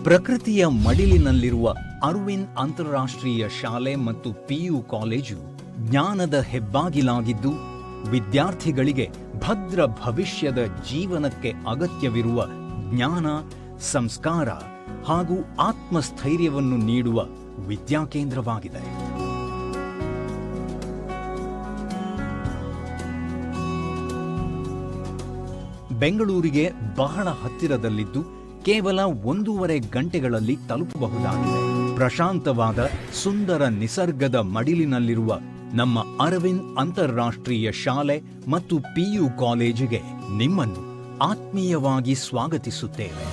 ಪ್ರಕೃತಿಯ ಮಡಿಲಿನಲ್ಲಿರುವ ಅರವಿಂದ್ ಅಂತಾರಾಷ್ಟ್ರೀಯ ಶಾಲೆ ಮತ್ತು ಪಿಯು ಕಾಲೇಜು ಜ್ಞಾನದ ಹೆಬ್ಬಾಗಿಲಾಗಿದ್ದು, ವಿದ್ಯಾರ್ಥಿಗಳಿಗೆ ಭದ್ರ ಭವಿಷ್ಯದ ಜೀವನಕ್ಕೆ ಅಗತ್ಯವಿರುವ ಜ್ಞಾನ, ಸಂಸ್ಕಾರ ಹಾಗೂ ಆತ್ಮಸ್ಥೈರ್ಯವನ್ನು ನೀಡುವ ವಿದ್ಯಾಕೇಂದ್ರವಾಗಿದೆ. ಬೆಂಗಳೂರಿಗೆ ಬಹಳ ಹತ್ತಿರದಲ್ಲಿದ್ದು ಕೇವಲ 1.5 ಗಂಟೆಗಳಲ್ಲಿ ತಲುಪಬಹುದಾಗಿದೆ. ಪ್ರಶಾಂತವಾದ ಸುಂದರ ನಿಸರ್ಗದ ಮಡಿಲಿನಲ್ಲಿರುವ ನಮ್ಮ ಅರವಿಂದ್ ಅಂತಾರಾಷ್ಟ್ರೀಯ ಶಾಲೆ ಮತ್ತು ಪಿಯು ಕಾಲೇಜಿಗೆ ನಿಮ್ಮನ್ನು ಆತ್ಮೀಯವಾಗಿ ಸ್ವಾಗತಿಸುತ್ತೇವೆ.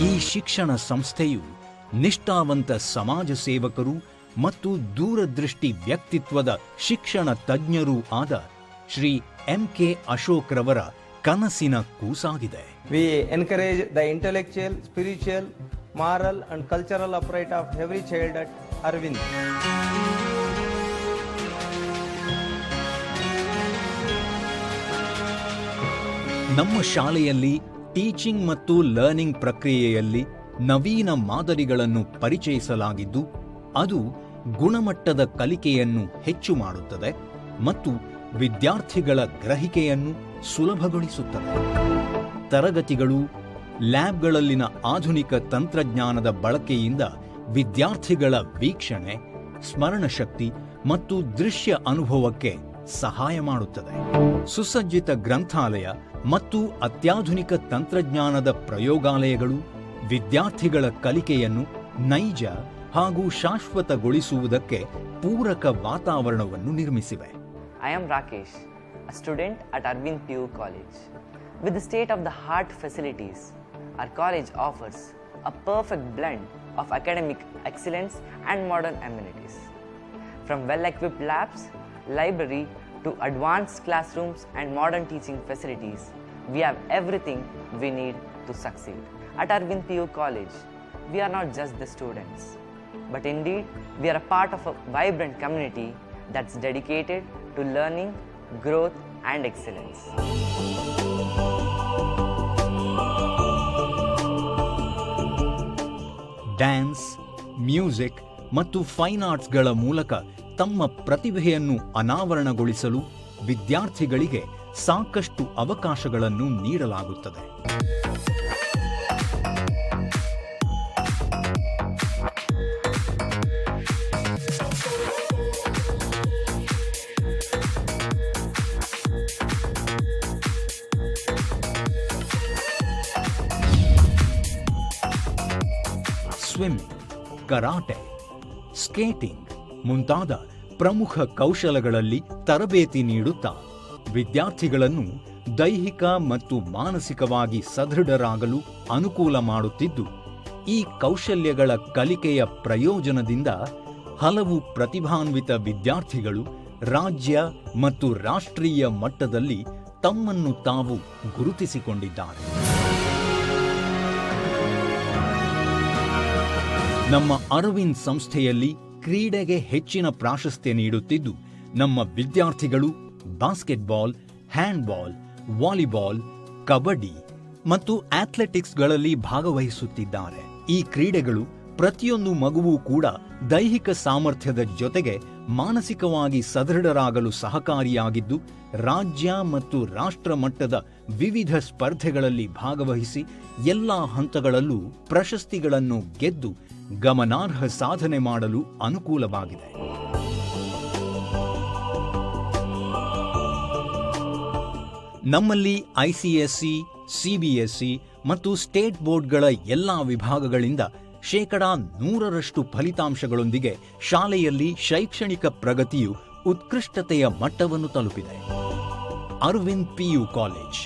ಈ ಶಿಕ್ಷಣ ಸಂಸ್ಥೆಯು ನಿಷ್ಠಾವಂತ ಸಮಾಜ ಸೇವಕರು ಮತ್ತು ದೂರದೃಷ್ಟಿ ವ್ಯಕ್ತಿತ್ವದ ಶಿಕ್ಷಣ ತಜ್ಞರೂ ಆದ ಶ್ರೀ MK ಅಶೋಕ್ ರವರ ಕನಸಿನ ಕೂಸಾಗಿದೆ. We encourage the intellectual, spiritual, moral and cultural upright of every child at Arvind. ನಮ್ಮ ಶಾಲೆಯಲ್ಲಿ ಟೀಚಿಂಗ್ ಮತ್ತು ಲರ್ನಿಂಗ್ ಪ್ರಕ್ರಿಯೆಯಲ್ಲಿ ನವೀನ ಮಾದರಿಗಳನ್ನು ಪರಿಚಯಿಸಲಾಗಿದ್ದು, ಅದು ಗುಣಮಟ್ಟದ ಕಲಿಕೆಯನ್ನು ಹೆಚ್ಚು ಮಾಡುತ್ತದೆ ಮತ್ತು ವಿದ್ಯಾರ್ಥಿಗಳ ಗ್ರಹಿಕೆಯನ್ನು ಸುಲಭಗೊಳಿಸುತ್ತದೆ. ತರಗತಿಗಳು, ಲ್ಯಾಬ್ಗಳಲ್ಲಿನ ಆಧುನಿಕ ತಂತ್ರಜ್ಞಾನದ ಬಳಕೆಯಿಂದ ವಿದ್ಯಾರ್ಥಿಗಳ ವೀಕ್ಷಣೆ, ಸ್ಮರಣಶಕ್ತಿ ಮತ್ತು ದೃಶ್ಯ ಅನುಭವಕ್ಕೆ ಸಹಾಯ ಮಾಡುತ್ತದೆ. ಸುಸಜ್ಜಿತ ಗ್ರಂಥಾಲಯ ಮತ್ತು ಅತ್ಯಾಧುನಿಕ ತಂತ್ರಜ್ಞಾನದ ಪ್ರಯೋಗಾಲಯಗಳು ವಿದ್ಯಾರ್ಥಿಗಳ ಕಲಿಕೆಯನ್ನು ನೈಜ ಹಾಗೂ ಶಾಶ್ವತಗೊಳಿಸುವುದಕ್ಕೆ ಪೂರಕ ವಾತಾವರಣವನ್ನು ನಿರ್ಮಿಸಿವೆ. I am Rakesh, a student at Arvind PU College. With the state-of-the-art facilities, our college offers a perfect blend of academic excellence and modern amenities. From well-equipped labs, library to advanced classrooms and modern teaching facilities, we have everything we need to succeed. At Arvind PU College, we are not just the students, but indeed we are a part of a vibrant community that's dedicated to learning, growth and excellence. Dance, music ಮತ್ತು fine ಆರ್ಟ್ಸ್ಗಳ ಮೂಲಕ ತಮ್ಮ ಪ್ರತಿಭೆಯನ್ನು ಅನಾವರಣಗೊಳಿಸಲು ವಿದ್ಯಾರ್ಥಿಗಳಿಗೆ ಸಾಕಷ್ಟು ಅವಕಾಶಗಳನ್ನು ನೀಡಲಾಗುತ್ತದೆ. Swimming, karate, skating ಮುಂತಾದ ಪ್ರಮುಖ ಕೌಶಲಗಳಲ್ಲಿ ತರಬೇತಿ ನೀಡುತ್ತಾ ವಿದ್ಯಾರ್ಥಿಗಳನ್ನು ದೈಹಿಕ ಮತ್ತು ಮಾನಸಿಕವಾಗಿ ಸದೃಢರಾಗಲು ಅನುಕೂಲ ಮಾಡುತ್ತಿದ್ದು, ಈ ಕೌಶಲ್ಯಗಳ ಕಲಿಕೆಯ ಪ್ರಯೋಜನದಿಂದ ಹಲವು ಪ್ರತಿಭಾನ್ವಿತ ವಿದ್ಯಾರ್ಥಿಗಳು ರಾಜ್ಯ ಮತ್ತು ರಾಷ್ಟ್ರೀಯ ಮಟ್ಟದಲ್ಲಿ ತಮ್ಮನ್ನು ತಾವು ಗುರುತಿಸಿಕೊಂಡಿದ್ದಾರೆ. ನಮ್ಮ ಅರವಿಂದ್ ಸಂಸ್ಥೆಯಲ್ಲಿ ಕ್ರೀಡೆಗೆ ಹೆಚ್ಚಿನ ಪ್ರಾಶಸ್ತ್ಯ ನೀಡುತ್ತಿದ್ದು, ನಮ್ಮ ವಿದ್ಯಾರ್ಥಿಗಳು ಬಾಸ್ಕೆಟ್ಬಾಲ್, ಹ್ಯಾಂಡ್ಬಾಲ್, ವಾಲಿಬಾಲ್, ಕಬಡ್ಡಿ ಮತ್ತು ಅಥ್ಲೆಟಿಕ್ಸ್ಗಳಲ್ಲಿ ಭಾಗವಹಿಸುತ್ತಿದ್ದಾರೆ. ಈ ಕ್ರೀಡೆಗಳು ಪ್ರತಿಯೊಂದು ಮಗುವೂ ಕೂಡ ದೈಹಿಕ ಸಾಮರ್ಥ್ಯದ ಜೊತೆಗೆ ಮಾನಸಿಕವಾಗಿ ಸದೃಢರಾಗಲು ಸಹಕಾರಿಯಾಗಿದ್ದು, ರಾಜ್ಯ ಮತ್ತು ರಾಷ್ಟ್ರ ಮಟ್ಟದ ವಿವಿಧ ಸ್ಪರ್ಧೆಗಳಲ್ಲಿ ಭಾಗವಹಿಸಿ ಎಲ್ಲಾ ಹಂತಗಳಲ್ಲೂ ಪ್ರಶಸ್ತಿಗಳನ್ನು ಗೆದ್ದು ಗಮನಾರ್ಹ ಸಾಧನೆ ಮಾಡಲು ಅನುಕೂಲವಾಗಿದೆ. ನಮ್ಮಲ್ಲಿ ICSE, CBSE ಮತ್ತು ಸ್ಟೇಟ್ ಬೋರ್ಡ್ಗಳ ಎಲ್ಲಾ ವಿಭಾಗಗಳಿಂದ 100% ಫಲಿತಾಂಶಗಳೊಂದಿಗೆ ಶಾಲೆಯಲ್ಲಿ ಶೈಕ್ಷಣಿಕ ಪ್ರಗತಿಯು ಉತ್ಕೃಷ್ಟತೆಯ ಮಟ್ಟವನ್ನು ತಲುಪಿದೆ. Arvind PU college.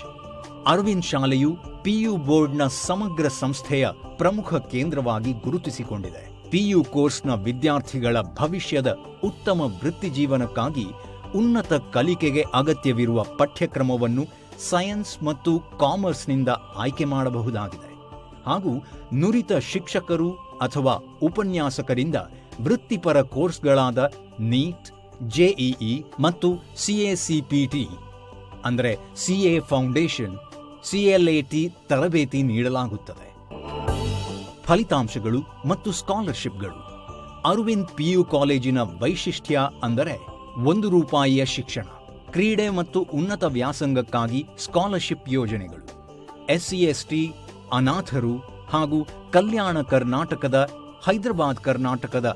ಅರವಿಂದ್ ಶಾಲೆಯು PU ಬೋರ್ಡ್ನ ಸಮಗ್ರ ಸಂಸ್ಥೆಯ ಪ್ರಮುಖ ಕೇಂದ್ರವಾಗಿ ಗುರುತಿಸಿಕೊಂಡಿದೆ. PU ಕೋರ್ಸ್ನ ವಿದ್ಯಾರ್ಥಿಗಳ ಭವಿಷ್ಯದ ಉತ್ತಮ ವೃತ್ತಿಜೀವನಕ್ಕಾಗಿ ಉನ್ನತ ಕಲಿಕೆಗೆ ಅಗತ್ಯವಿರುವ ಪಠ್ಯಕ್ರಮವನ್ನು ಸೈನ್ಸ್ ಮತ್ತು ಕಾಮರ್ಸ್ನಿಂದ ಆಯ್ಕೆ ಮಾಡಬಹುದಾಗಿದೆ ಹಾಗೂ ನುರಿತ ಶಿಕ್ಷಕರು ಅಥವಾ ಉಪನ್ಯಾಸಕರಿಂದ ವೃತ್ತಿಪರ ಕೋರ್ಸ್ಗಳಾದ ನೀಟ್, ಜೆಇಇ ಮತ್ತು ಸಿಎಸಿಪಿಟಿ ಅಂದರೆ ಸಿಎ ಫೌಂಡೇಶನ್, ಸಿಎಲ್ಎಟಿ ತರಬೇತಿ ನೀಡಲಾಗುತ್ತದೆ. ಫಲಿತಾಂಶಗಳು ಮತ್ತು ಸ್ಕಾಲರ್ಶಿಪ್ಗಳು. ಅರವಿಂದ್ ಪಿಯು ಕಾಲೇಜಿನ ವೈಶಿಷ್ಟ್ಯ ಅಂದರೆ ₹1 ಶಿಕ್ಷಣ, ಕ್ರೀಡೆ ಮತ್ತು ಉನ್ನತ ವ್ಯಾಸಂಗಕ್ಕಾಗಿ ಸ್ಕಾಲರ್ಶಿಪ್ ಯೋಜನೆಗಳು, SC ST, ಅನಾಥರು ಹಾಗೂ ಕಲ್ಯಾಣ ಕರ್ನಾಟಕದ, ಹೈದರಾಬಾದ್ ಕರ್ನಾಟಕದ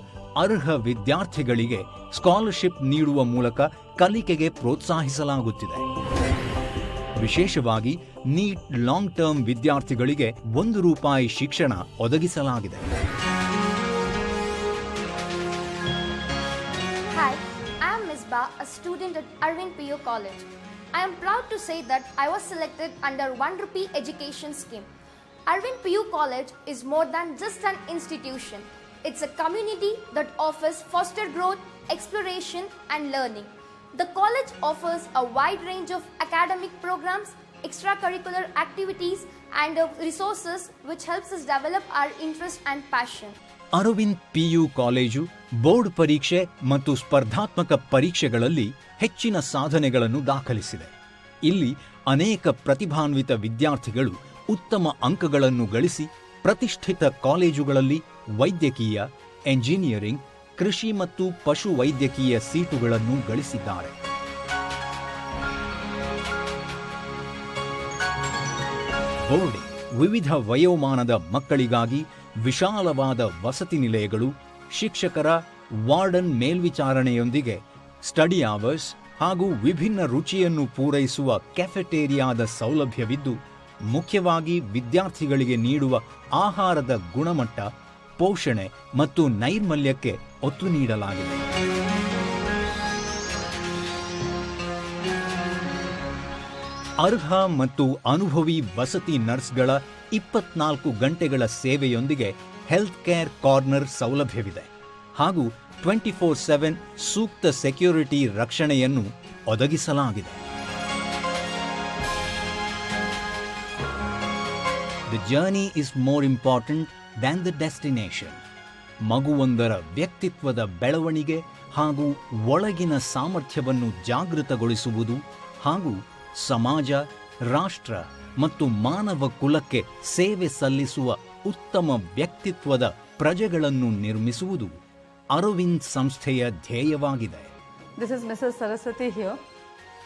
ಅರ್ಹ ವಿದ್ಯಾರ್ಥಿಗಳಿಗೆ ಸ್ಕಾಲರ್ಶಿಪ್ ನೀಡುವ ಮೂಲಕ ಕಲಿಕೆಗೆ ಪ್ರೋತ್ಸಾಹಿಸಲಾಗುತ್ತಿದೆ. ವಿಶೇಷವಾಗಿ ನೀಟ್ ಲಾಂಗ್ ಟರ್ಮ್ ವಿದ್ಯಾರ್ಥಿಗಳಿಗೆ ₹1 ಶಿಕ್ಷಣ ಒದಗಿಸಲಾಗಿದೆ. Hi, I am Misbah, a student at Arvind PU College. I am proud to say that I was selected under ₹1 education scheme. Arvind PU College is more than just an institution. It's a community that offers foster growth, exploration and learning. The college offers a wide range of academic programs, extracurricular activities and resources which helps us develop our interest and passion. Arvind PU college board ಪರೀಕ್ಷೆ ಮತ್ತು ಸ್ಪರ್ಧಾತ್ಮಕ ಪರೀಕ್ಷೆಗಳಲ್ಲಿ ಹೆಚ್ಚಿನ ಸಾಧನೆಗಳನ್ನು ದಾಖಲಿಸಿದೆ. ಇಲ್ಲಿ ಅನೇಕ ಪ್ರತಿಭಾನ್ವಿತ ವಿದ್ಯಾರ್ಥಿಗಳು ಉತ್ತಮ ಅಂಕಗಳನ್ನು ಗಳಿಸಿ ಪ್ರತಿಷ್ಠಿತ ಕಾಲೇಜುಗಳಲ್ಲಿ ವೈದ್ಯಕೀಯ, ಎಂಜಿನಿಯರಿಂಗ್, ಕೃಷಿ ಮತ್ತು ಪಶು ವೈದ್ಯಕೀಯ ಸೀಟುಗಳನ್ನು ಗಳಿಸಿದ್ದಾರೆ. ಬೋರ್ಡಿಂಗ್, ವಿವಿಧ ವಯೋಮಾನದ ಮಕ್ಕಳಿಗಾಗಿ ವಿಶಾಲವಾದ ವಸತಿ ನಿಲಯಗಳು, ಶಿಕ್ಷಕರ ವಾರ್ಡನ್ ಮೇಲ್ವಿಚಾರಣೆಯೊಂದಿಗೆ ಸ್ಟಡಿ ಅವರ್ಸ್ ಹಾಗೂ ವಿಭಿನ್ನ ರುಚಿಯನ್ನು ಪೂರೈಸುವ ಕೆಫೆಟೇರಿಯಾದ ಸೌಲಭ್ಯವಿದ್ದು, ಮುಖ್ಯವಾಗಿ ವಿದ್ಯಾರ್ಥಿಗಳಿಗೆ ನೀಡುವ ಆಹಾರದ ಗುಣಮಟ್ಟ, ಪೋಷಣೆ ಮತ್ತು ನೈರ್ಮಲ್ಯಕ್ಕೆ ಒತ್ತು ನೀಡಲಾಗಿದೆ. ಅರ್ಹ ಮತ್ತು ಅನುಭವಿ ವಸತಿ ನರ್ಸ್ಗಳ 24 ಗಂಟೆಗಳ ಸೇವೆಯೊಂದಿಗೆ ಹೆಲ್ತ್ ಕೇರ್ ಕಾರ್ನರ್ ಸೌಲಭ್ಯವಿದೆ ಹಾಗೂ 24/7 ಸೂಕ್ತ ಸೆಕ್ಯೂರಿಟಿ ರಕ್ಷಣೆಯನ್ನು ಒದಗಿಸಲಾಗಿದೆ. The journey is more important than the destination. ಮಗುವೊಂದರ ವ್ಯಕ್ತಿತ್ವದ ಬೆಳವಣಿಗೆ ಹಾಗೂ ಒಳಗಿನ ಸಾಮರ್ಥ್ಯವನ್ನು ಜಾಗೃತಗೊಳಿಸುವುದು ಹಾಗೂ ಸಮಾಜ, ರಾಷ್ಟ್ರ ಮತ್ತು ಮಾನವ ಕುಲಕ್ಕೆ ಸೇವೆ ಸಲ್ಲಿಸುವ ಉತ್ತಮ ವ್ಯಕ್ತಿತ್ವದ ಪ್ರಜೆಗಳನ್ನು ನಿರ್ಮಿಸುವುದು ಅರವಿಂದ್ ಸಂಸ್ಥೆಯ ಧ್ಯೇಯವಾಗಿದೆ. This is Mrs. Saraswati here.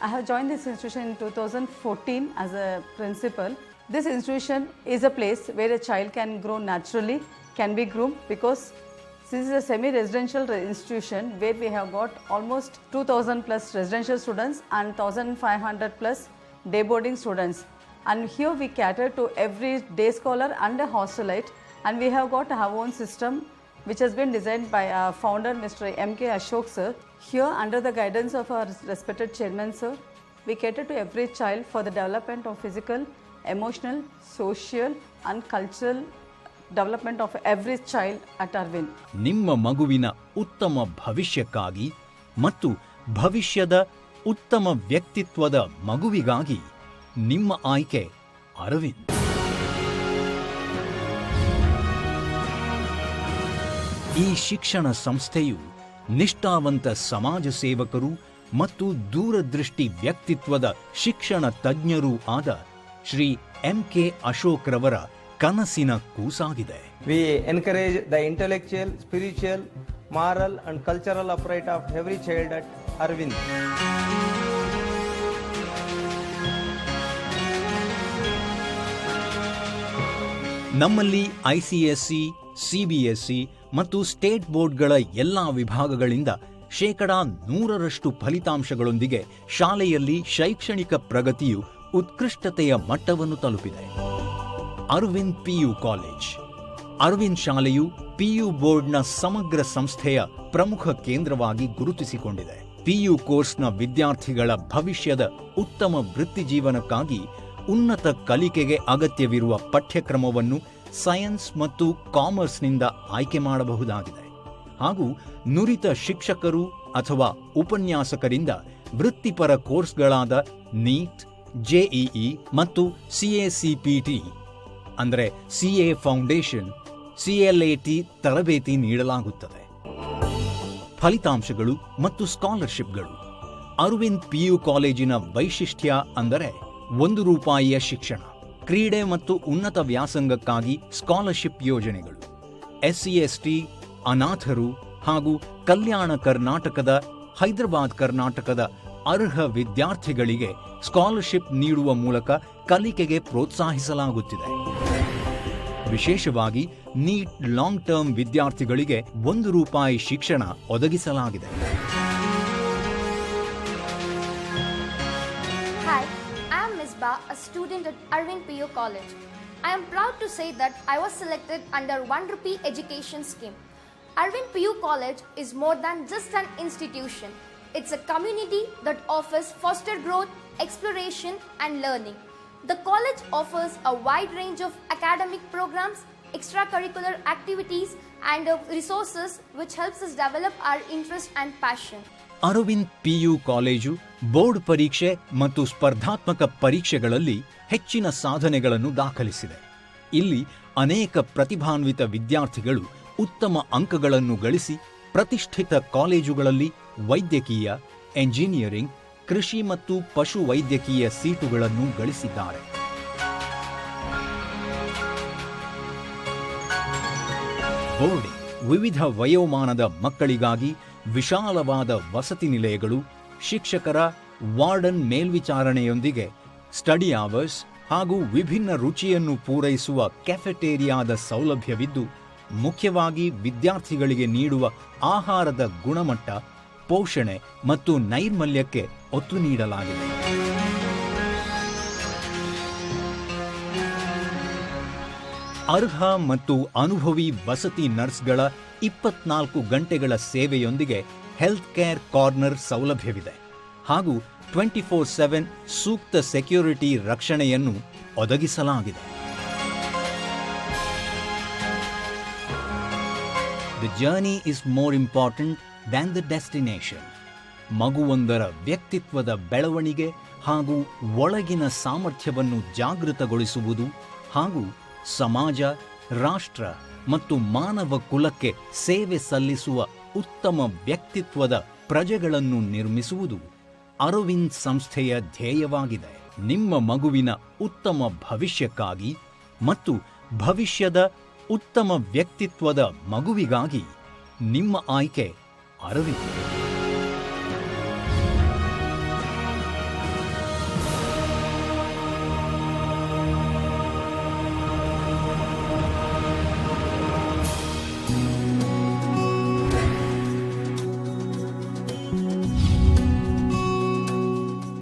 I have joined this institution in 2014 as a principal. This institution is a place where a child can grow naturally, can be groomed, because this is a semi-residential institution where we have got almost 2,000 plus residential students and 1,500 plus day boarding students. And here we cater to every day scholar and a hostelite, and we have got our own system which has been designed by our founder Mr. M.K. Ashok sir. Here, under the guidance of our respected chairman sir, we cater to every child for the development of physical, emotional, social and cultural development of every child at Arvind. ನಿಮ್ಮ ಮಗುವಿನ ಉತ್ತಮ ಭವಿಷ್ಯಕ್ಕಾಗಿ ಮತ್ತು ಭವಿಷ್ಯದ ಉತ್ತಮ ವ್ಯಕ್ತಿತ್ವದ ಮಗುವಿಗಾಗಿ ನಿಮ್ಮ ಆಯ್ಕೆ ಅರವಿಂದ್. ಈ ಶಿಕ್ಷಣ ಸಂಸ್ಥೆಯು ನಿಷ್ಠಾವಂತ ಸಮಾಜ ಸೇವಕರು ಮತ್ತು ದೂರದೃಷ್ಟಿ ವ್ಯಕ್ತಿತ್ವದ ಶಿಕ್ಷಣ ತಜ್ಞರೂ ಆದ ಶ್ರೀ M.K. ಅಶೋಕ್ ರವರ ಕನಸಿನ ಕೂಸಾಗಿದೆ. We encourage the intellectual, spiritual, moral and cultural upright of every child at Arvind. ನಮ್ಮಲ್ಲಿ ICSE, CBSE ಮತ್ತು ಸ್ಟೇಟ್ ಬೋರ್ಡ್ಗಳ ಎಲ್ಲಾ ವಿಭಾಗಗಳಿಂದ 100% ಫಲಿತಾಂಶಗಳೊಂದಿಗೆ ಶಾಲೆಯಲ್ಲಿ ಶೈಕ್ಷಣಿಕ ಪ್ರಗತಿಯು ಉತ್ಕೃಷ್ಟತೆಯ ಮಟ್ಟವನ್ನು ತಲುಪಿದೆ. Arvind PU college. ಅರವಿಂದ್ ಶಾಲೆಯು ಪಿಯು ಬೋರ್ಡ್ನ ಸಮಗ್ರ ಸಂಸ್ಥೆಯ ಪ್ರಮುಖ ಕೇಂದ್ರವಾಗಿ ಗುರುತಿಸಿಕೊಂಡಿದೆ. ಪಿಯು ಕೋರ್ಸ್ನ ವಿದ್ಯಾರ್ಥಿಗಳ ಭವಿಷ್ಯದ ಉತ್ತಮ ವೃತ್ತಿಜೀವನಕ್ಕಾಗಿ ಉನ್ನತ ಕಲಿಕೆಗೆ ಅಗತ್ಯವಿರುವ ಪಠ್ಯಕ್ರಮವನ್ನು ಸೈನ್ಸ್ ಮತ್ತು ಕಾಮರ್ಸ್ನಿಂದ ಆಯ್ಕೆ ಮಾಡಬಹುದಾಗಿದೆ ಹಾಗೂ ನುರಿತ ಶಿಕ್ಷಕರು ಅಥವಾ ಉಪನ್ಯಾಸಕರಿಂದ ವೃತ್ತಿಪರ ಕೋರ್ಸ್ಗಳಾದ ನೀಟ್, ಜೆಇಇ ಮತ್ತು ಸಿಎಸಿಪಿಟಿ ಅಂದರೆ ಸಿಎ ಫೌಂಡೇಶನ್, CLAT ತರಬೇತಿ ನೀಡಲಾಗುತ್ತದೆ. ಫಲಿತಾಂಶಗಳು ಮತ್ತು ಸ್ಕಾಲರ್ಶಿಪ್ಗಳು. ಅರವಿಂದ್ PU ಕಾಲೇಜಿನ ವೈಶಿಷ್ಟ್ಯ ಅಂದರೆ ₹1 ಶಿಕ್ಷಣ, ಕ್ರೀಡೆ ಮತ್ತು ಉನ್ನತ ವ್ಯಾಸಂಗಕ್ಕಾಗಿ ಸ್ಕಾಲರ್ಶಿಪ್ ಯೋಜನೆಗಳು, SC/ST, ಅನಾಥರು ಹಾಗೂ ಕಲ್ಯಾಣ ಕರ್ನಾಟಕದ, ಹೈದರಾಬಾದ್ ಕರ್ನಾಟಕದ ಅರ್ಹ ವಿದ್ಯಾರ್ಥಿಗಳಿಗೆ ಸ್ಕಾಲರ್ಶಿಪ್ ನೀಡುವ ಮೂಲಕ ಕಲಿಕೆಗೆ ಪ್ರೋತ್ಸಾಹಿಸಲಾಗುತ್ತಿದೆ. ವಿಶೇಷವಾಗಿ ನೀಟ್ ಲಾಂಗ್ ಟರ್ಮ್ ವಿದ್ಯಾರ್ಥಿಗಳಿಗೆ ₹1 ಶಿಕ್ಷಣ ಒದಗಿಸಲಾಗಿದೆ. Hi, I am Misbah, a student at Arvind PU College. I am proud to say that I was selected under ₹1 education scheme. Arvind PU College is more than just an institution. It's a community that offers foster growth, exploration and learning. The college offers a wide range of academic programs, extracurricular activities and resources which helps us develop our interest and passion. Arvind PU college board ಪರೀಕ್ಷೆ ಮತ್ತು ಸ್ಪರ್ಧಾತ್ಮಕ ಪರೀಕ್ಷೆಗಳಲ್ಲಿ ಹೆಚ್ಚಿನ ಸಾಧನೆಗಳನ್ನು ದಾಖಲಿಸಿದೆ. ಇಲ್ಲಿ ಅನೇಕ ಪ್ರತಿಭಾನ್ವಿತ ವಿದ್ಯಾರ್ಥಿಗಳು ಉತ್ತಮ ಅಂಕಗಳನ್ನು ಗಳಿಸಿ ಪ್ರತಿಷ್ಠಿತ ಕಾಲೇಜುಗಳಲ್ಲಿ ವೈದ್ಯಕೀಯ, ಎಂಜಿನಿಯರಿಂಗ್, ಕೃಷಿ ಮತ್ತು ಪಶು ವೈದ್ಯಕೀಯ ಸೀಟುಗಳನ್ನು ಗಳಿಸಿದ್ದಾರೆ. ಬೋರ್ಡಿಂಗ್ ವಿವಿಧ ವಯೋಮಾನದ ಮಕ್ಕಳಿಗಾಗಿ ವಿಶಾಲವಾದ ವಸತಿ ನಿಲಯಗಳು, ಶಿಕ್ಷಕರ ವಾರ್ಡನ್ ಮೇಲ್ವಿಚಾರಣೆಯೊಂದಿಗೆ ಸ್ಟಡಿ ಅವರ್ಸ್ ಹಾಗೂ ವಿಭಿನ್ನ ರುಚಿಯನ್ನು ಪೂರೈಸುವ ಕೆಫೆಟೇರಿಯಾದ ಸೌಲಭ್ಯವಿದ್ದು, ಮುಖ್ಯವಾಗಿ ವಿದ್ಯಾರ್ಥಿಗಳಿಗೆ ನೀಡುವ ಆಹಾರದ ಗುಣಮಟ್ಟ, ಪೋಷಣೆ ಮತ್ತು ನೈರ್ಮಲ್ಯಕ್ಕೆ ಒತ್ತು ನೀಡಲಾಗಿದೆ. ಅರ್ಹ ಮತ್ತು ಅನುಭವಿ ವಸತಿ ನರ್ಸ್ಗಳ 24 ಗಂಟೆಗಳ ಸೇವೆಯೊಂದಿಗೆ ಹೆಲ್ತ್ ಕೇರ್ ಕಾರ್ನರ್ ಸೌಲಭ್ಯವಿದೆ ಹಾಗೂ 24/7 ಸೂಕ್ತ ಸೆಕ್ಯೂರಿಟಿ ರಕ್ಷಣೆಯನ್ನು ಒದಗಿಸಲಾಗಿದೆ. The journey is more important than the destination. ಮಗುವೊಂದರ ವ್ಯಕ್ತಿತ್ವದ ಬೆಳವಣಿಗೆ ಹಾಗೂ ಒಳಗಿನ ಸಾಮರ್ಥ್ಯವನ್ನು ಜಾಗೃತಗೊಳಿಸುವುದು ಹಾಗೂ ಸಮಾಜ, ರಾಷ್ಟ್ರ ಮತ್ತು ಮಾನವ ಕುಲಕ್ಕೆ ಸೇವೆ ಸಲ್ಲಿಸುವ ಉತ್ತಮ ವ್ಯಕ್ತಿತ್ವದ ಪ್ರಜೆಗಳನ್ನು ನಿರ್ಮಿಸುವುದು ಅರವಿಂದ್ ಸಂಸ್ಥೆಯ ಧ್ಯೇಯವಾಗಿದೆ. ನಿಮ್ಮ ಮಗುವಿನ ಉತ್ತಮ ಭವಿಷ್ಯಕ್ಕಾಗಿ ಮತ್ತು ಭವಿಷ್ಯದ ಉತ್ತಮ ವ್ಯಕ್ತಿತ್ವದ ಮಗುವಿಗಾಗಿ ನಿಮ್ಮ ಆಯ್ಕೆ ಅರವಿಂದ್.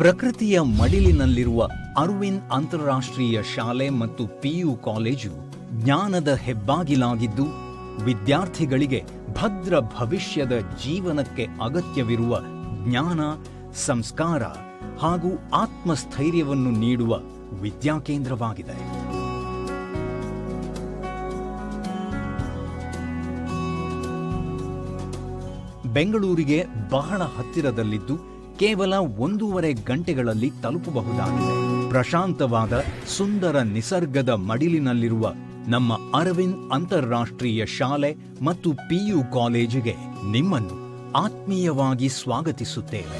ಪ್ರಕೃತಿಯ ಮಡಿಲಿನಲ್ಲಿರುವ ಅರವಿಂದ್ ಅಂತಾರಾಷ್ಟ್ರೀಯ ಶಾಲೆ ಮತ್ತು PU ಕಾಲೇಜು ಜ್ಞಾನದ ಹೆಬ್ಬಾಗಿಲಾಗಿದ್ದು, ವಿದ್ಯಾರ್ಥಿಗಳಿಗೆ ಭದ್ರ ಭವಿಷ್ಯದ ಜೀವನಕ್ಕೆ ಅಗತ್ಯವಿರುವ ಜ್ಞಾನ, ಸಂಸ್ಕಾರ ಹಾಗೂ ಆತ್ಮಸ್ಥೈರ್ಯವನ್ನು ನೀಡುವ ವಿದ್ಯಾಕೇಂದ್ರವಾಗಿದೆ. ಬೆಂಗಳೂರಿಗೆ ಬಹಳ ಹತ್ತಿರದಲ್ಲಿದ್ದು ಕೇವಲ 1.5 ಗಂಟೆಗಳಲ್ಲಿ ತಲುಪಬಹುದಾಗಿದೆ. ಪ್ರಶಾಂತವಾದ ಸುಂದರ ನಿಸರ್ಗದ ಮಡಿಲಿನಲ್ಲಿರುವ ನಮ್ಮ ಅರವಿಂದ್ ಅಂತಾರಾಷ್ಟ್ರೀಯ ಶಾಲೆ ಮತ್ತು PU ಕಾಲೇಜಿಗೆ ನಿಮ್ಮನ್ನು ಆತ್ಮೀಯವಾಗಿ ಸ್ವಾಗತಿಸುತ್ತೇವೆ.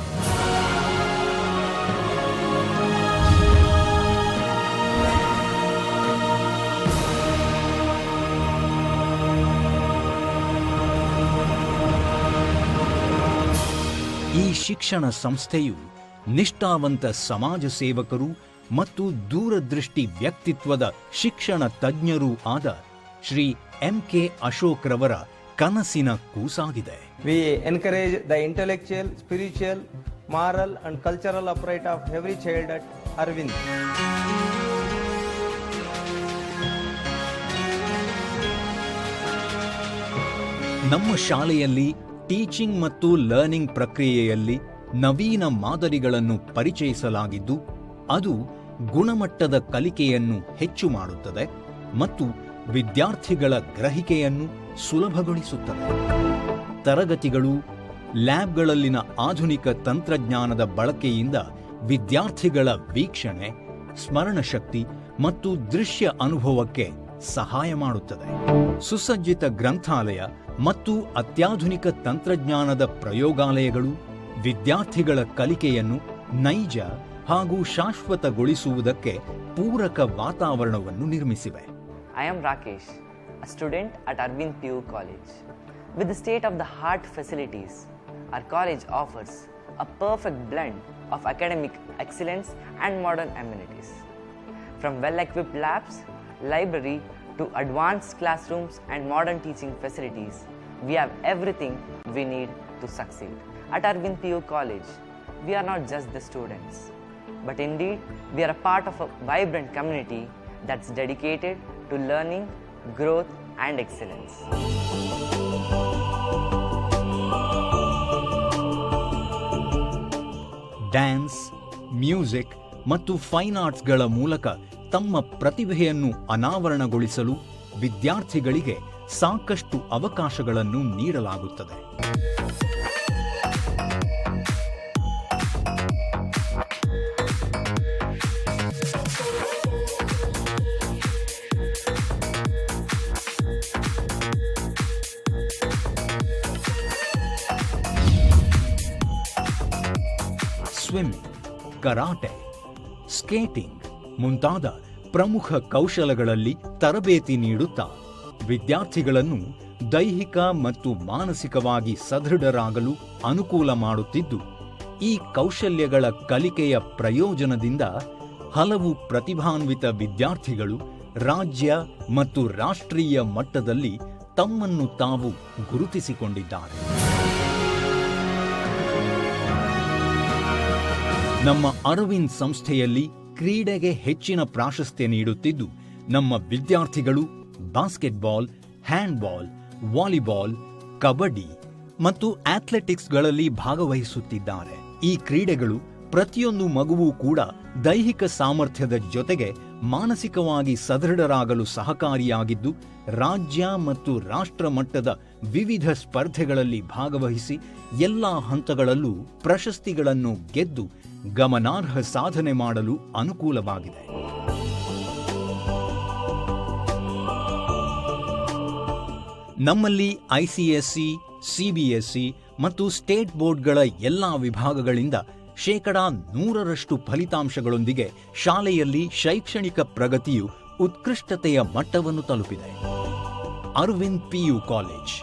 ಈ ಶಿಕ್ಷಣ ಸಂಸ್ಥೆಯು ನಿಷ್ಠಾವಂತ ಸಮಾಜ ಸೇವಕರು ಮತ್ತು ದೂರದೃಷ್ಟಿ ವ್ಯಕ್ತಿತ್ವದ ಶಿಕ್ಷಣ ತಜ್ಞರೂ ಆದ ಶ್ರೀ MK ಅಶೋಕ್ ರವರ ಕನಸಿನ ಕೂಸಾಗಿದೆ. We encourage the intellectual, spiritual, moral and cultural upright of every child at Arvind. ನಮ್ಮ ಶಾಲೆಯಲ್ಲಿ ಟೀಚಿಂಗ್ ಮತ್ತು ಲರ್ನಿಂಗ್ ಪ್ರಕ್ರಿಯೆಯಲ್ಲಿ ನವೀನ ಮಾದರಿಗಳನ್ನು ಪರಿಚಯಿಸಲಾಗಿದ್ದು, ಅದು ಗುಣಮಟ್ಟದ ಕಲಿಕೆಯನ್ನು ಹೆಚ್ಚು ಮಾಡುತ್ತದೆ ಮತ್ತು ವಿದ್ಯಾರ್ಥಿಗಳ ಗ್ರಹಿಕೆಯನ್ನು ಸುಲಭಗೊಳಿಸುತ್ತದೆ. ತರಗತಿಗಳು, ಲ್ಯಾಬ್ಗಳಲ್ಲಿನ ಆಧುನಿಕ ತಂತ್ರಜ್ಞಾನದ ಬಳಕೆಯಿಂದ ವಿದ್ಯಾರ್ಥಿಗಳ ವೀಕ್ಷಣೆ, ಸ್ಮರಣಶಕ್ತಿ ಮತ್ತು ದೃಶ್ಯ ಅನುಭವಕ್ಕೆ ಸಹಾಯ ಮಾಡುತ್ತದೆ. ಸುಸಜ್ಜಿತ ಗ್ರಂಥಾಲಯ ಮತ್ತು ಅತ್ಯಾಧುನಿಕ ತಂತ್ರಜ್ಞಾನದ ಪ್ರಯೋಗಾಲಯಗಳು ವಿದ್ಯಾರ್ಥಿಗಳ ಕಲಿಕೆಯನ್ನು ನೈಜ ಹಾಗೂ ಶಾಶ್ವತಗೊಳಿಸುವುದಕ್ಕೆ ಪೂರಕ ವಾತಾವರಣವನ್ನು ನಿರ್ಮಿಸಿವೆ. I am Rakesh, a student at Arvind PU College. With the state-of-the-art facilities, our college offers a perfect blend of academic excellence and modern amenities. From well-equipped labs, library to advanced classrooms and modern teaching facilities, we have everything we need to succeed. At Arvind PU College, we are not just the students, but indeed we are a part of a vibrant community that's dedicated to learning, growth and excellence. Dance, music ಮತ್ತು fine ಆರ್ಟ್ಸ್ಗಳ ಮೂಲಕ ತಮ್ಮ ಪ್ರತಿಭೆಯನ್ನು ಅನಾವರಣಗೊಳಿಸಲು ವಿದ್ಯಾರ್ಥಿಗಳಿಗೆ ಸಾಕಷ್ಟು ಅವಕಾಶಗಳನ್ನು ನೀಡಲಾಗುತ್ತದೆ. Swimming, karate, skating ಮುಂತಾದ ಪ್ರಮುಖ ಕೌಶಲಗಳಲ್ಲಿ ತರಬೇತಿ ನೀಡುತ್ತಾ ವಿದ್ಯಾರ್ಥಿಗಳನ್ನು ದೈಹಿಕ ಮತ್ತು ಮಾನಸಿಕವಾಗಿ ಸದೃಢರಾಗಲು ಅನುಕೂಲ ಮಾಡುತ್ತಿದ್ದು, ಈ ಕೌಶಲ್ಯಗಳ ಕಲಿಕೆಯ ಪ್ರಯೋಜನದಿಂದ ಹಲವು ಪ್ರತಿಭಾನ್ವಿತ ವಿದ್ಯಾರ್ಥಿಗಳು ರಾಜ್ಯ ಮತ್ತು ರಾಷ್ಟ್ರೀಯ ಮಟ್ಟದಲ್ಲಿ ತಮ್ಮನ್ನು ತಾವು ಗುರುತಿಸಿಕೊಂಡಿದ್ದಾರೆ. ನಮ್ಮ ಅರವಿಂದ್ ಸಂಸ್ಥೆಯಲ್ಲಿ ಕ್ರೀಡೆಗೆ ಹೆಚ್ಚಿನ ಪ್ರಾಶಸ್ತ್ಯ ನೀಡುತ್ತಿದ್ದು, ನಮ್ಮ ವಿದ್ಯಾರ್ಥಿಗಳು ಬಾಸ್ಕೆಟ್ಬಾಲ್, ಹ್ಯಾಂಡ್ಬಾಲ್, ವಾಲಿಬಾಲ್, ಕಬಡ್ಡಿ ಮತ್ತು ಅಥ್ಲೆಟಿಕ್ಸ್ಗಳಲ್ಲಿ ಭಾಗವಹಿಸುತ್ತಿದ್ದಾರೆ. ಈ ಕ್ರೀಡೆಗಳು ಪ್ರತಿಯೊಂದು ಮಗುವೂ ಕೂಡ ದೈಹಿಕ ಸಾಮರ್ಥ್ಯದ ಜೊತೆಗೆ ಮಾನಸಿಕವಾಗಿ ಸದೃಢರಾಗಲು ಸಹಕಾರಿಯಾಗಿದ್ದು, ರಾಜ್ಯ ಮತ್ತು ರಾಷ್ಟ್ರ ಮಟ್ಟದ ವಿವಿಧ ಸ್ಪರ್ಧೆಗಳಲ್ಲಿ ಭಾಗವಹಿಸಿ ಎಲ್ಲಾ ಹಂತಗಳಲ್ಲೂ ಪ್ರಶಸ್ತಿಗಳನ್ನು ಗೆದ್ದು ಗಮನಾರ್ಹ ಸಾಧನೆ ಮಾಡಲು ಅನುಕೂಲವಾಗಿದೆ. ನಮ್ಮಲ್ಲಿ ಐಸಿಎಸ್ಸಿ, ಸಿಬಿಎಸ್ಇ ಮತ್ತು ಸ್ಟೇಟ್ ಬೋರ್ಡ್ಗಳ ಎಲ್ಲಾ ವಿಭಾಗಗಳಿಂದ 100% ಫಲಿತಾಂಶಗಳೊಂದಿಗೆ ಶಾಲೆಯಲ್ಲಿ ಶೈಕ್ಷಣಿಕ ಪ್ರಗತಿಯು ಉತ್ಕೃಷ್ಟತೆಯ ಮಟ್ಟವನ್ನು ತಲುಪಿದೆ. Arvind PU college.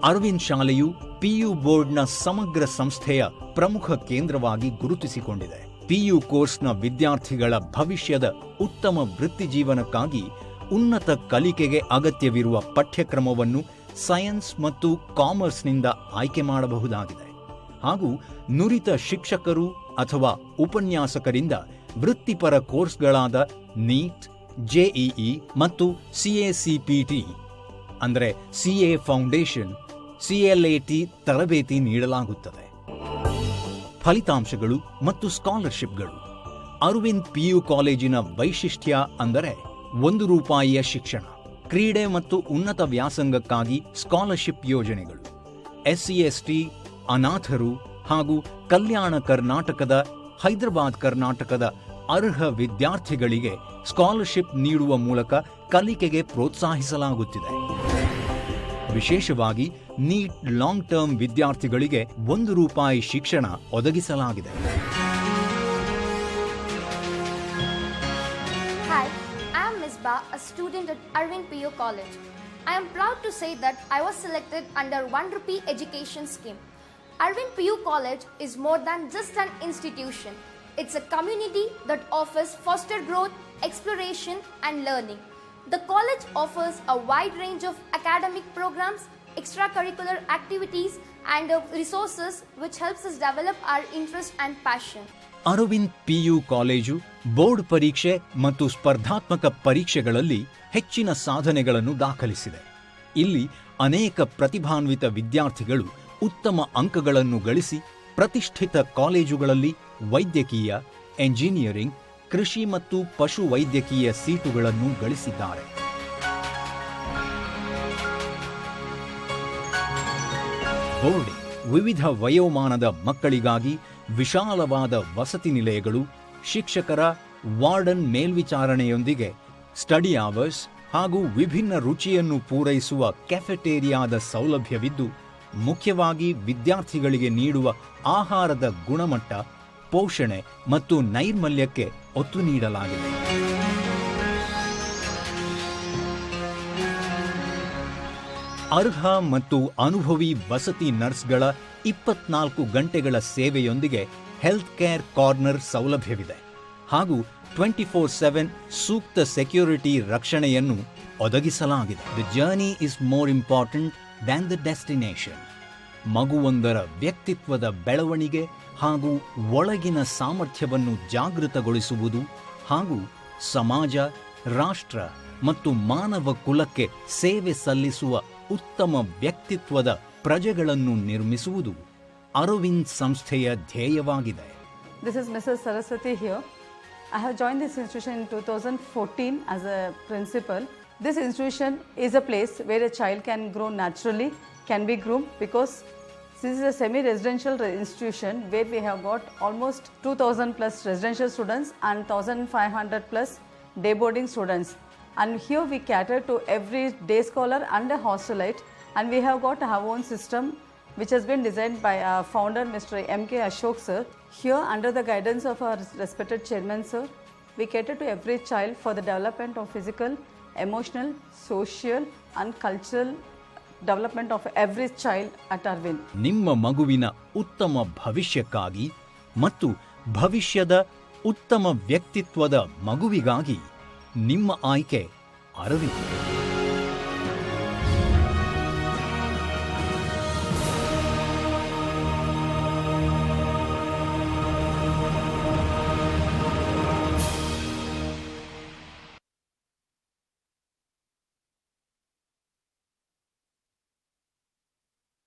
ಅರವಿಂದ್ ಶಾಲೆಯು ಪಿಯು ಬೋರ್ಡ್ನ ಸಮಗ್ರ ಸಂಸ್ಥೆಯ ಪ್ರಮುಖ ಕೇಂದ್ರವಾಗಿ ಗುರುತಿಸಿಕೊಂಡಿದೆ. ಪಿಯು ಕೋರ್ಸ್ನ ವಿದ್ಯಾರ್ಥಿಗಳ ಭವಿಷ್ಯದ ಉತ್ತಮ ವೃತ್ತಿಜೀವನಕ್ಕಾಗಿ ಉನ್ನತ ಕಲಿಕೆಗೆ ಅಗತ್ಯವಿರುವ ಪಠ್ಯಕ್ರಮವನ್ನು ಸೈನ್ಸ್ ಮತ್ತು ಕಾಮರ್ಸ್ನಿಂದ ಆಯ್ಕೆ ಮಾಡಬಹುದಾಗಿದೆ ಹಾಗೂ ನುರಿತ ಶಿಕ್ಷಕರು ಅಥವಾ ಉಪನ್ಯಾಸಕರಿಂದ ವೃತ್ತಿಪರ ಕೋರ್ಸ್ಗಳಾದ ನೀಟ್, ಜೆಇಇ ಮತ್ತು ಸಿಎಸಿಪಿಟಿ ಅಂದರೆ ಸಿಎ ಫೌಂಡೇಶನ್, ಸಿಎಲ್ಎಟಿ ತರಬೇತಿ ನೀಡಲಾಗುತ್ತದೆ. ಫಲಿತಾಂಶಗಳು ಮತ್ತು ಸ್ಕಾಲರ್ಶಿಪ್ಗಳು. ಅರವಿಂದ್ ಪಿಯು ಕಾಲೇಜಿನ ವೈಶಿಷ್ಟ್ಯ ಅಂದರೆ ₹1 ಶಿಕ್ಷಣ, ಕ್ರೀಡೆ ಮತ್ತು ಉನ್ನತ ವ್ಯಾಸಂಗಕ್ಕಾಗಿ ಸ್ಕಾಲರ್ಶಿಪ್ ಯೋಜನೆಗಳು, ಎಸ್ಸಿ/ಎಸ್ಟಿ, ಅನಾಥರು ಹಾಗೂ ಕಲ್ಯಾಣ ಕರ್ನಾಟಕದ, ಹೈದರಾಬಾದ್ ಕರ್ನಾಟಕದ ಅರ್ಹ ವಿದ್ಯಾರ್ಥಿಗಳಿಗೆ ಸ್ಕಾಲರ್ಶಿಪ್ ನೀಡುವ ಮೂಲಕ ಕಲಿಕೆಗೆ ಪ್ರೋತ್ಸಾಹಿಸಲಾಗುತ್ತಿದೆ. ವಿಶೇಷವಾಗಿ ನೀಟ್ ಲಾಂಗ್ ಟರ್ಮ್ ವಿದ್ಯಾರ್ಥಿಗಳಿಗೆ ₹1 ಶಿಕ್ಷಣ ಒದಗಿಸಲಾಗಿದೆ. Hi, I am Misbah, a student at Arvind PU College. I am proud to say that I was selected under ₹1 education scheme. Arvind PU College is more than just an institution. It's a community that offers foster growth, exploration and learning. The college offers a wide range of academic programs, extracurricular activities and resources which helps us develop our interest and passion. Arvind PU college board ಪರೀಕ್ಷೆ ಮತ್ತು ಸ್ಪರ್ಧಾತ್ಮಕ ಪರೀಕ್ಷೆಗಳಲ್ಲಿ ಹೆಚ್ಚಿನ ಸಾಧನೆಗಳನ್ನು ದಾಖಲಿಸಿದೆ. ಇಲ್ಲಿ ಅನೇಕ ಪ್ರತಿಭಾನ್ವಿತ ವಿದ್ಯಾರ್ಥಿಗಳು ಉತ್ತಮ ಅಂಕಗಳನ್ನು ಗಳಿಸಿ ಪ್ರತಿಷ್ಠಿತ ಕಾಲೇಜುಗಳಲ್ಲಿ ವೈದ್ಯಕೀಯ, ಎಂಜಿನಿಯರಿಂಗ್, ಕೃಷಿ ಮತ್ತು ಪಶು ವೈದ್ಯಕೀಯ ಸೀಟುಗಳನ್ನು ಗಳಿಸಿದ್ದಾರೆ. ಬೋರ್ಡಿಂಗ್, ವಿವಿಧ ವಯೋಮಾನದ ಮಕ್ಕಳಿಗಾಗಿ ವಿಶಾಲವಾದ ವಸತಿ ನಿಲಯಗಳು, ಶಿಕ್ಷಕರ ವಾರ್ಡನ್ ಮೇಲ್ವಿಚಾರಣೆಯೊಂದಿಗೆ ಸ್ಟಡಿ ಅವರ್ಸ್ ಹಾಗೂ ವಿಭಿನ್ನ ರುಚಿಯನ್ನು ಪೂರೈಸುವ ಕೆಫೆಟೇರಿಯಾದ ಸೌಲಭ್ಯವಿದ್ದು, ಮುಖ್ಯವಾಗಿ ವಿದ್ಯಾರ್ಥಿಗಳಿಗೆ ನೀಡುವ ಆಹಾರದ ಗುಣಮಟ್ಟ, ಪೋಷಣೆ ಮತ್ತು ನೈರ್ಮಲ್ಯಕ್ಕೆ ಒತ್ತು ನೀಡಲಾಗಿದೆ. ಅರ್ಹ ಮತ್ತು ಅನುಭವಿ ವಸತಿ ನರ್ಸ್ಗಳ 24 ಗಂಟೆಗಳ ಸೇವೆಯೊಂದಿಗೆ ಹೆಲ್ತ್ ಕೇರ್ ಕಾರ್ನರ್ ಸೌಲಭ್ಯವಿದೆ ಹಾಗೂ 24/7 ಸೂಕ್ತ ಸೆಕ್ಯೂರಿಟಿ ರಕ್ಷಣೆಯನ್ನು ಒದಗಿಸಲಾಗಿದೆ. The journey is more important than the destination. ಮಗುವೊಂದರ ವ್ಯಕ್ತಿತ್ವದ ಬೆಳವಣಿಗೆ ಹಾಗೂ ಒಳಗಿನ ಸಾಮರ್ಥ್ಯವನ್ನು ಜಾಗೃತಗೊಳಿಸುವುದು ಹಾಗೂ ಸಮಾಜ, ರಾಷ್ಟ್ರ ಮತ್ತು ಮಾನವ ಕುಲಕ್ಕೆ ಸೇವೆ ಸಲ್ಲಿಸುವ ಉತ್ತಮ ವ್ಯಕ್ತಿತ್ವದ ಪ್ರಜೆಗಳನ್ನು ನಿರ್ಮಿಸುವುದು ಅರವಿಂದ್ ಸಂಸ್ಥೆಯ ಧ್ಯೇಯವಾಗಿದೆ. This is Mrs. Saraswati here. I have joined this institution in 2014 as a principal. This institution is a place where a child can grow naturally, can be groomed, because this is a semi-residential institution where we have got almost 2,000 plus residential students and 1,500 plus day boarding students. And here we cater to every day scholar and a hostelite, and we have got our own system which has been designed by our founder Mr. M.K. Ashok sir. Here, under the guidance of our respected chairman sir, we cater to every child for the development of physical, emotional, social and cultural development of every child at Arvind. ನಿಮ್ಮ ಮಗುವಿನ ಉತ್ತಮ ಭವಿಷ್ಯಕ್ಕಾಗಿ ಮತ್ತು ಭವಿಷ್ಯದ ಉತ್ತಮ ವ್ಯಕ್ತಿತ್ವದ ಮಗುವಿಗಾಗಿ ನಿಮ್ಮ ಆಯ್ಕೆ ಅರವಿಂದ್.